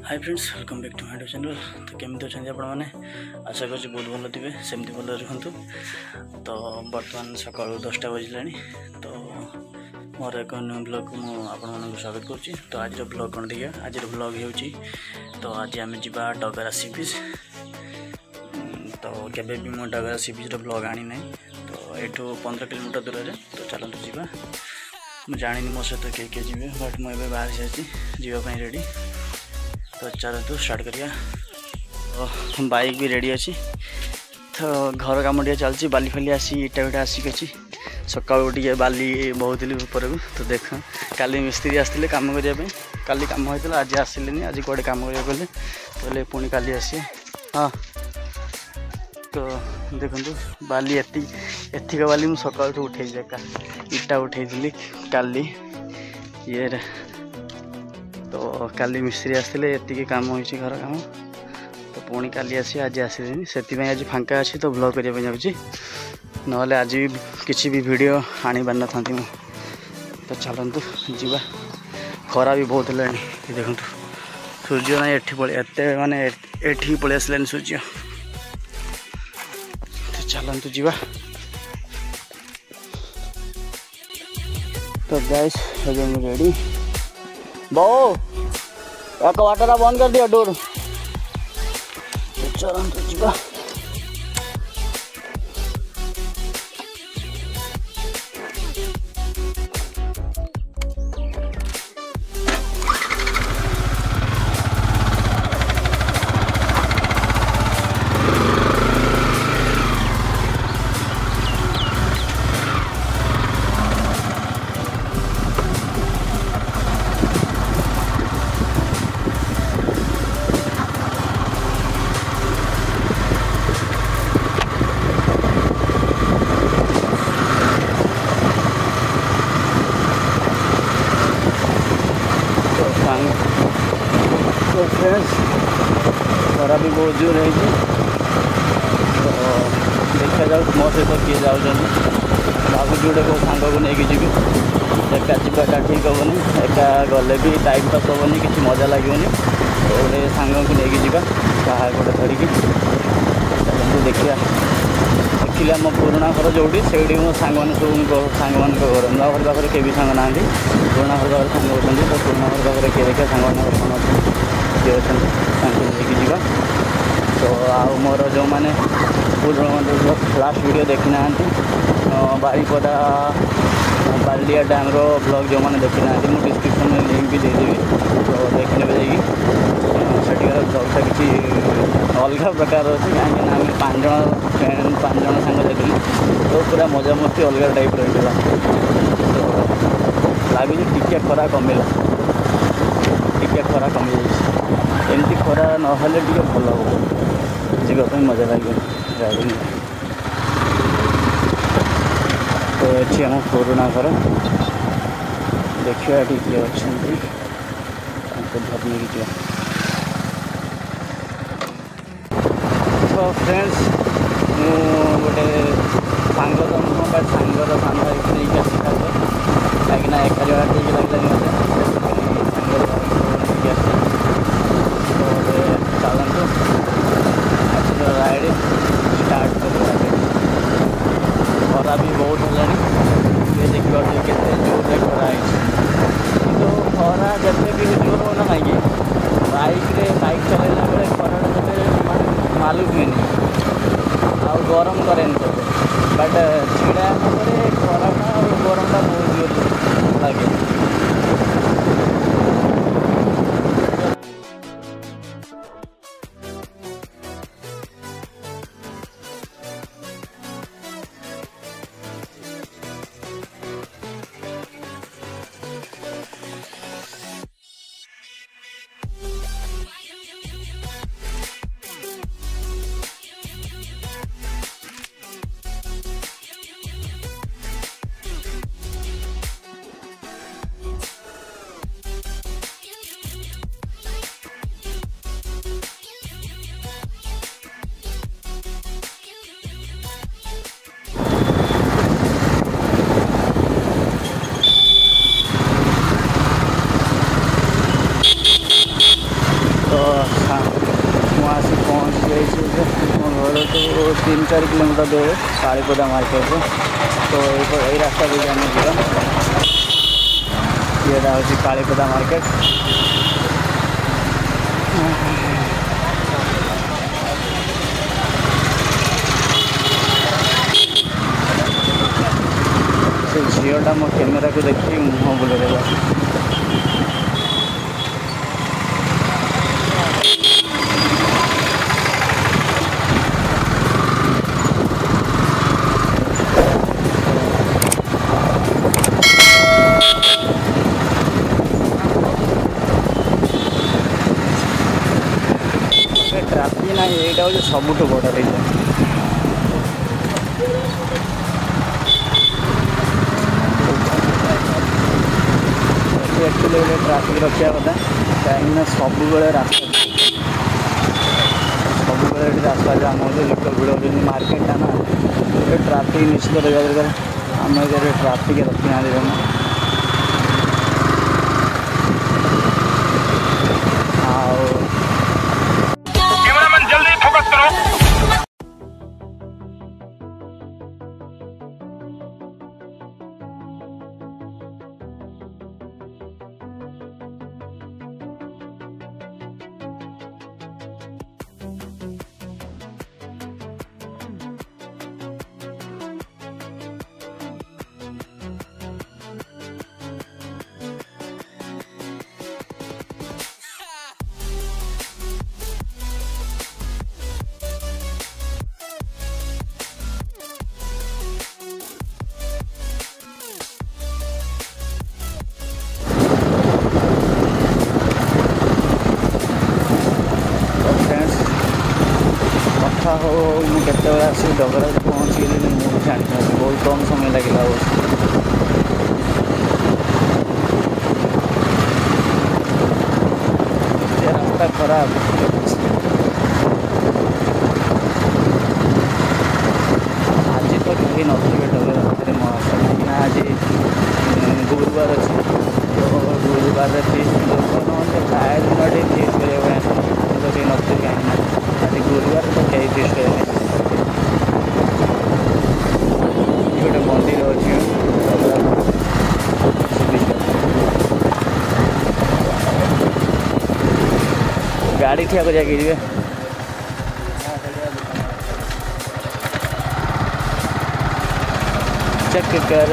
Hi friends, welcome back to my YouTube channel. तो केमती अच्छा आपण मैंने आशा कर बहुत भल थे सेमती भल रुहतु। तो बर्तमान सका 10टा बजला। तो मोर एक न्यू ब्लॉग को मुझे स्वागत करुँची। तो आज ब्लॉग कौन देखिए, आज ब्लॉग हो तो आज आम जा डगरा सी बीच। तो केबे भी मो डगरा सी बीच ब्लॉग आनी ना। तो ये 15 किलोमीटर दूर है। तो चलते जावा। मुझे जानी मो सहित किए जी, बट मुझे बाहर जावाई रेडी। तो चलते स्टार्ट करिया। तो बाइक भी रेडी अच्छी। तो घर कम टे चलती बाली फाली आसी इटा बिटा आसिक अच्छी। सका टे बाली बहुत ऊपर को। तो देख काली मिस्त्री आसते कम करने। काली कम होता आज आसिले। आज कौटे कम करा गले कहले पुणी काली आसी। हाँ तो देखो बाली एतिक बाली मुझे सका उठे इटा उठे काली ये। तो काली मिस्त्री आसते एति कम हो घर कम। तो पुणी काली आसी आज आसिले से आज फांका अच्छी। तो ब्लॉग करने जाऊँगी ना आज भी किसी भी वीडियो आनी पार न था। तो चलतु जीवा। खरा भी बहुत है देखो सूर्य ना एत माने एठी पलि आसलानी सूर्य। तो चलतु जीवा। तो गाइस रेडी। बो एक वाटर बंद कर दिया डोर। तो चलतु जीवा। तो फ्रेंड्स खरा भी बहुत जोर है। तो देखा जाऊ मो सहित किए जाऊँ। भावी जोड़े को सांग को लेकिन जी एका जावाटा ठीक हेनी। एका गले भी टाइम पास हेनी, किसी मजा लगे। तो गोटे सांग को लेकिन जा क्या गोटे धरिकी देखिए। देखिए आम पुराणा घर जोटी से मो सांग सब सांग मान घर नुआ घर पाखे के भी सांग ना। पुराणा घर पाखे सांग होती। तो पुराणा घर पाखे किए देखिए सांग मान घर कौन किए अच्छा लेकिन जा। तो आउ मोर जो मैंने लास्ट वीडियो देखी ना बारीपदा बालिया डैम रो ब्लॉग जो मैंने देखी ना मुझे डिस्क्रिप्शन में लिंक भी देदेवी। तो देखने जाइए सेठिकार ब्लॉगटा किसी अलग प्रकार अच्छे कहीं आम 5 जन फ्रेंड 5 जन सांग जाइए। तो पूरा मजा मस्ती अलग टाइप रही। तो लगुच टिके खरा कमिला, टिके खरा कमी जाए। एमती खरा ना टे भल हो जावाई मजा लगे ड्राइविंग। तो ये आम पुराणा घर देखिए ये किए अच्छा धरने की। तो फ्रेंड्स गोटे सांग तो नुह बट सांगर सांग नहीं आसी कहीं एक जगह ठीक लगे चलतु आज राइड स्टार्ट कर। खरा भी बहुत है ये देखिए केते जोर खरा है। तो खरा जब भी जोर हो ना कहीं बाइक चलैला बेले खरा मालूम हुए आ गरम करे बट छिड़ा खरा और गरमटा बहुत जोर लगे। तो ମୁଁ ଆସି ପହଞ୍ଚି ଯାଇଛି ମୋ ଘରଠୁ 3-4 କିଲୋମିଟର ଦୂରରେ କାଳୀପଦା ମାର୍କେଟରେ। तो यही रास्ता भी जाने ଯିବା। ଏଇଟା ହେଉଛି କାଳୀପଦା ମାର୍କେଟ। से झीलटा मो कैमेरा को देखिए मुँह बुलेदेला। ट्राफिक ना यहाँ हूँ सबुठ बड़ रीजन। एक्चुअली गोटे ट्राफिक रखा कथा कहीं सब रास्ता रास्ता जाम हो लोक भिड़ हो मार्केटा ना गोटे ट्राफिक निश्चित रहा दरकार। आम एरिया ट्राफिक रखी ना हो मुझे आसी डगरा पहुँच गली मुझे जानी बहुत कम समय लगे। रास्ता खराब आज तो कहीं नथिबे डगरा रास्ते मो आशा कहीं आज गुरुवार अच्छे तो गुरुवार लोक ना प्राय दिन फेस करने तो कहीं नथिबे कहीं आज गुरुवार तो कहीं फेस करें गोटे मंदिर अच्छे गाड़ी ठिया कर चेक कर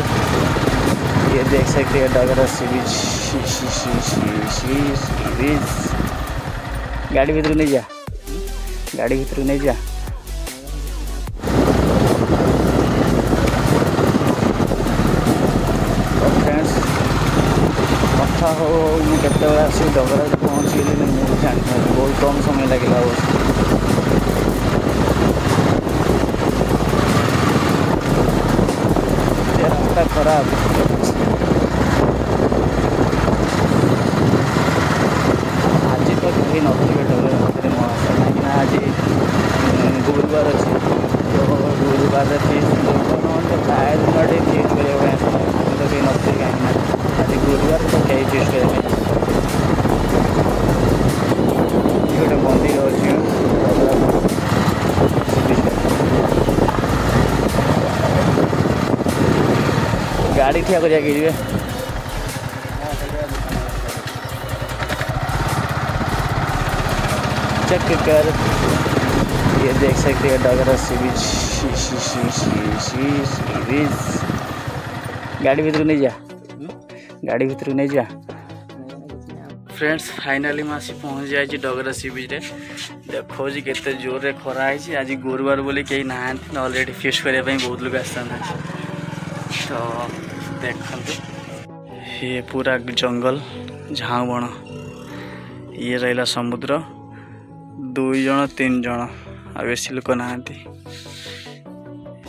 ये देख सकते हैं डगरा सी बीच। गाड़ी भीतर नहीं जा गाड़ी भीतर नहीं जा। तो फ्रेंड्स कथा हो मुझे आसी डगरा पहुँच गली मुझे जानी बहुत कम समय लगे। रास्ता खराब आज तो कहीं नथिबे डगरा रास्ते मो आशा कहीं आज गुरुवार अच्छे तो गुरुवार लोक ना प्राय दिन फेस करने तो कहीं नथिबे कहीं आज गुरुवार तो कहीं फेस करें गोटे मंदिर अच्छे गाड़ी ठिया कर चेक कर ये देख सकते हैं डगरा सी बीच। गाड़ी भीतर नहीं जा गाड़ी भीतर नहीं जा। फ्रेंड्स फाइनाली मैं आसी पहुँच जाए डगरा सी बीच देखो जी केते जोर रे खरा है। आज गुरुवार बोली कहीं ना ऑलरेडी फिश करने बहुत लोग आसता। तो देखते ये पूरा जंगल झाऊ बण ये रहा समुद्र 2 जन 3 जन आ बेसी लोक ना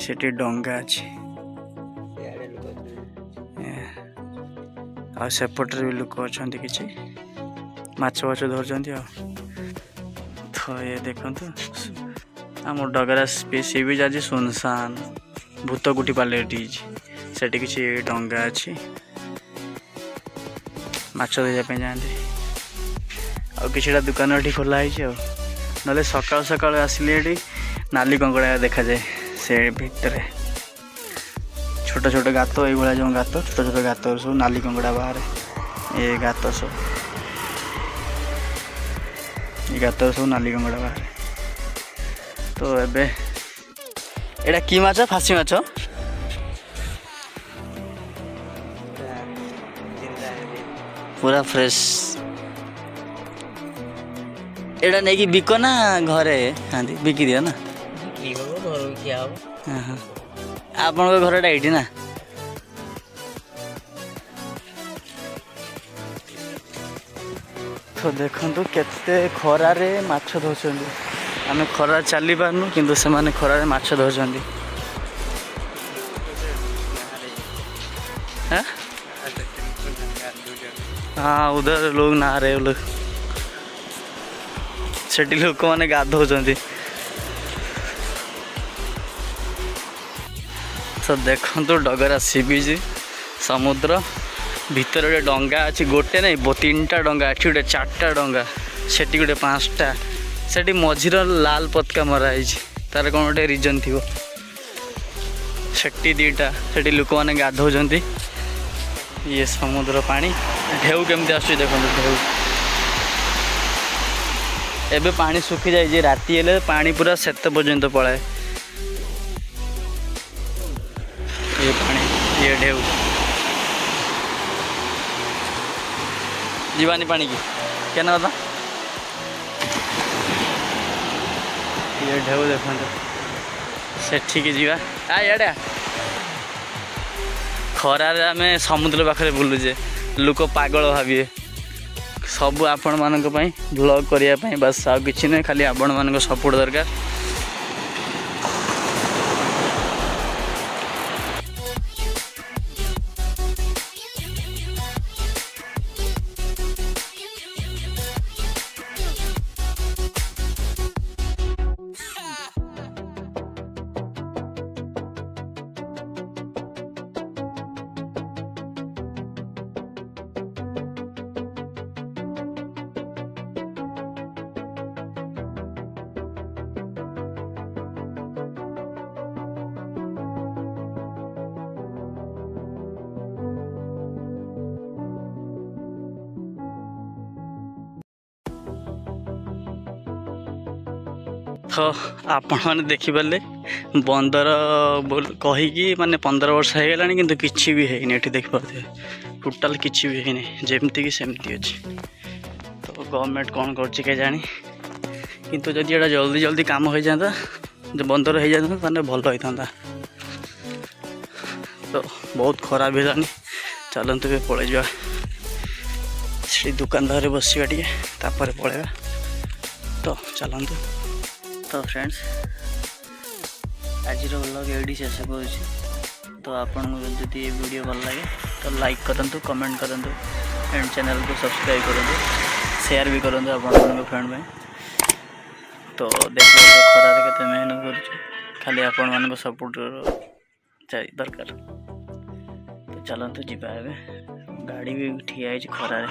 से डंगा अच्छे आसेपटे भी लोक अच्छा कि माछ वाछ धरती। तो ये देखते आम डगरा सी बीच आज सुनसान भूतकुटी पाले से किसी डंगा अच्छी माछ धरने जाते किछिटा दुकान ये खोला ना सकाल सकाल आसिले ये नाली कंकड़ा देखा जाए से भितर छोट छोट गात ये जो गात छोट छोट गात सब नाली कंकड़ा बाहर ये गात सब ये गात सब नाली कंकड़ा बाहर। तो एबे एटा की माछ फासी माछ पूरा फ्रेश एटा नहीं कि बिक ना घरे खाती बिकी दियो ना आपण घर ये ना तो देखो केते खरारे माछ धोचंदी आम खरा चली पारनु किंतु से माने खरारे माछ धोचंदी। हाँ उधर लोग नहा रहे लोग सेठी लोक मैंने गाधौंती। तो देखो डगरा सी बीच समुद्र भितर गोटे डंगा अच्छी गोटे नहीं 3टा डंगा अच्छी गोटे 4टा डंगा सेठी गोटे 5टा सेठी मझीर लाल पतका मराई तार कौन गोटे रिजन थी सेठी 2टा सेठी लोक मैंने गाधौंती। ये समुद्र पानी ढेउ केमती आसुची देखो ढेउ एबे पानी सुखी जाए राति हेले पानी पूरा सेत पर्यंत पलाए ये पानी ये ढेउ जीवानी पानी की क्या ना ये ढेउ देखो सेठी जीवा आड़े खरार आम समुद्र पाखे बुलुचे लोक पागल भाविए सब आपण मानक ब्लॉग करने बस आ कि ना खाली आपण मान सपोर्ट दरकार। तो आपण मैंने देखिपारे बंदर कहीकि माने 15 वर्ष हो गलानी किंतु किछि भी है देखिपारे टोटाल किछि भी है जमती कि सेमती अच्छी। तो गवर्नमेंट कौन कर जानी किंतु जदि एटा जल्दी जल्दी काम हो जाता जो बंदर हो जाता ताने भल होता। तो बहुत खराब है चलतु भी पलि जा दुकानदार बसवा टे पलैया। तो चलतु तो फ्रेंड्स आज व्लॉग ये शेष कर। तो आपन जब ये वीडियो भल लगे तो लाइक करंतु कमेंट करंतु एंड चैनल को सब्सक्राइब करंतु शेयर भी करंतु आपन फ्रेंड में। तो देखिए खरार के मेहनत कर खाली आपण मान सपोर्ट दरकार। तो चलतु जीवा गाड़ी भी ठिया खरार।